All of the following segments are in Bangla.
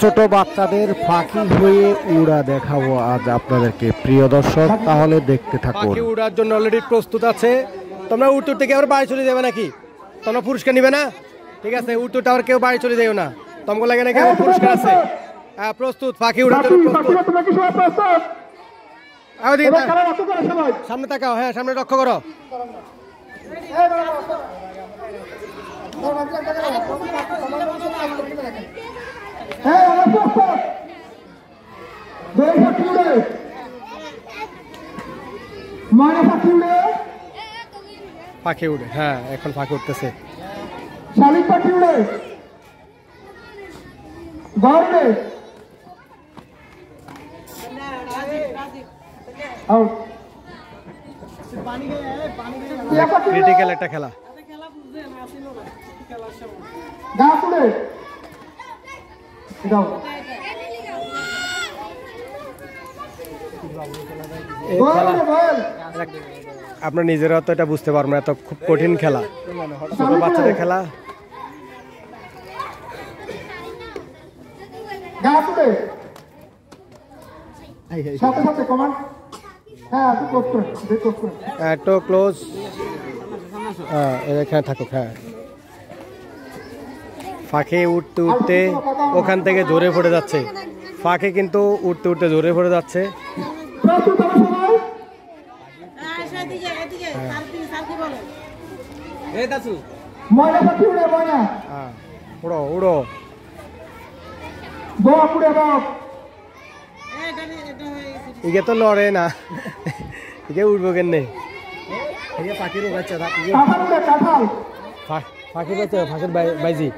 ছোট বাচ্চাদের ফাঁকি হয়ে উড়া দেখাবো আজ আপনাদেরকে প্রিয় দর্শক, তাহলে দেখতে থাকুন। ফাঁকি উড়ার জন্য অলরেডি প্রস্তুত আছে। তোমরা উত্তর থেকে আবার বাড়ি চলে যাবে নাকি? তোমরা পুরস্কার নিবে না? ঠিক আছে, উত্তরটা আবার কেউ বাড়ি চলে যাও না, তোমাকে লাগে নাকি আমার পুরস্কার আছে। হ্যাঁ, প্রস্তুত, ফাঁকি উড়ার জন্য প্রস্তুত। সামনে তাকাও, হ্যাঁ সামনে লক্ষ্য করো। পাখি উড়ে, হ্যাঁ এখন পাখি উঠতেছে। শালিক পাখি উড়ে, গড়ে ক্রিটিক্যাল একটা খেলা। গাছ উড়ে যাও, আপনার নিজেরা তো এটা বুঝতে পারবো না, এত খুব কঠিন খেলা, ছোট বাচ্চাদের খেলা। একটু ক্লোজ, এখানে থাকুক। হ্যাঁ, ফাঁকে উঠতে উঠতে ওখান থেকে জোরে পড়ে যাচ্ছে। ফাঁকে কিন্তু উঠতে উঠতে জোরে পড়ে যাচ্ছে। উড়ো উড়ো, ইগে তো লড়ে না, ইগে উঠবো কেনে? পাখির ফাঁকির বাইজি।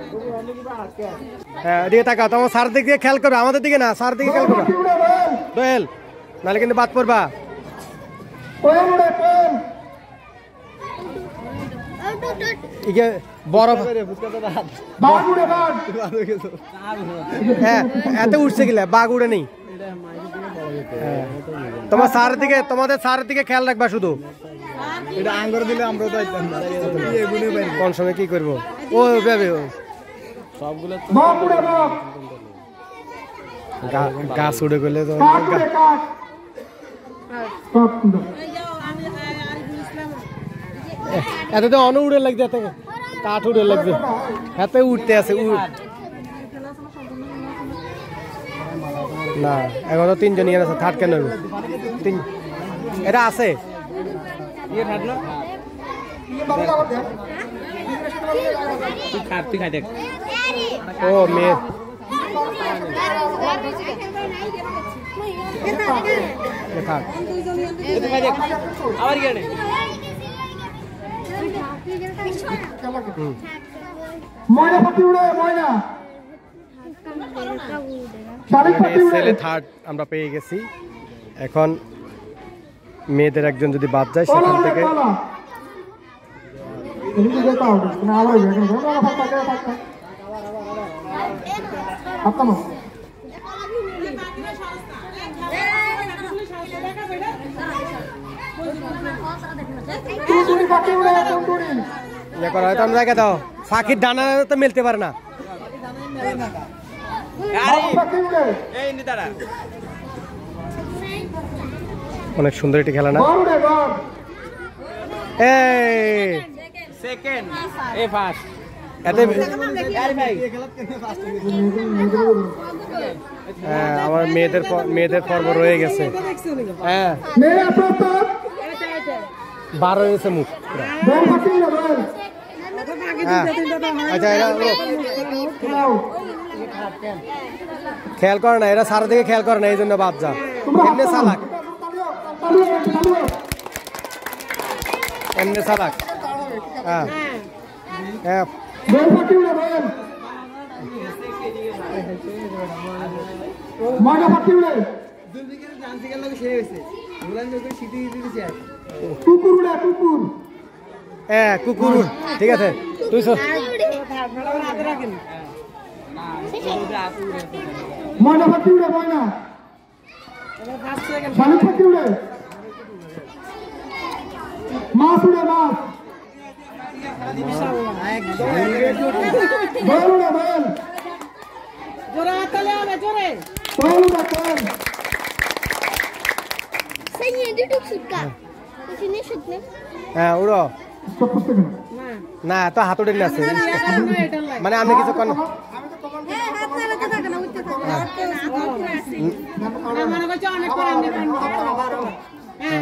হ্যাঁ, এদিকে তাকাও, তোমার সার দিক দিয়ে খেয়াল করো, আমাদের দিকে না, সার দিকে খেয়াল করো দোয়েল, নাহলে কিন্তু বাদ পড়বা। ইগে বরফ, হ্যাঁ এত উঠছে গেলে বাঘ উড়ে নেই। তোমার সার দিকে, তোমাদের সারের দিকে খেয়াল রাখবা শুধু। এটা আঙ্গুর দিলে আমরা তো কোন সময় কি করবো? ও ভেবে সবগুলো গাছ উড়ে গেলে তো এত তো অন উড়ে লাগছে, এত কাঠ উড়ে লাগছে, এত উঠতে আছে। না এখন তো তিনজন ইয়ে আছে, থার্ড কেন তিন এটা আছে। ও মেয়ে ছেলে থার্ড আমরা পেয়ে গেছি। এখন মেয়েদের একজন যদি বাদ যায় সেখান থেকে জায়গা দাও। ফাঁকির ডানা তো মিলতে পারে না। অনেক সুন্দর একটি খেলা না? আমার মেয়েদের পর্ব রয়ে গেছে। হ্যাঁ 12 হয়েছে মুখ। আচ্ছা, খেয়াল করে না, এরা সারা দিকে খেয়াল করে না, এই জন্য বাদ যা। এমনি চালাক, এমনি চালাক। হ্যাঁ হ্যাঁ, কুকুর, ঠিক আছে তুই ময়না পাখি উড়ে, ময়না শালিক পাখি উড়ে, মাছ উড়ে মাছ বল উড়ে বল জোরে হাততালি হবে জোরে বল উড়ে বল Saya duduk suka. Di sini shootnya. হ্যাঁ উড়ো স্টপ করতে গেল না তো হাত উঠে আছে মানে আমি কিছু কোন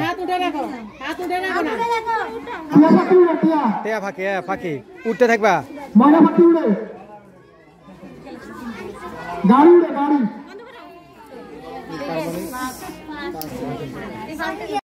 হাত উঠে রাখো হাত উঠে রাখো না টিয়া পাখি উড়ে টিয়া টিয়া ফাঁকি ফাঁকি উঠতে থাকবা ময়না পাখি উড়ে গাড়ি উড়ে গাড়ি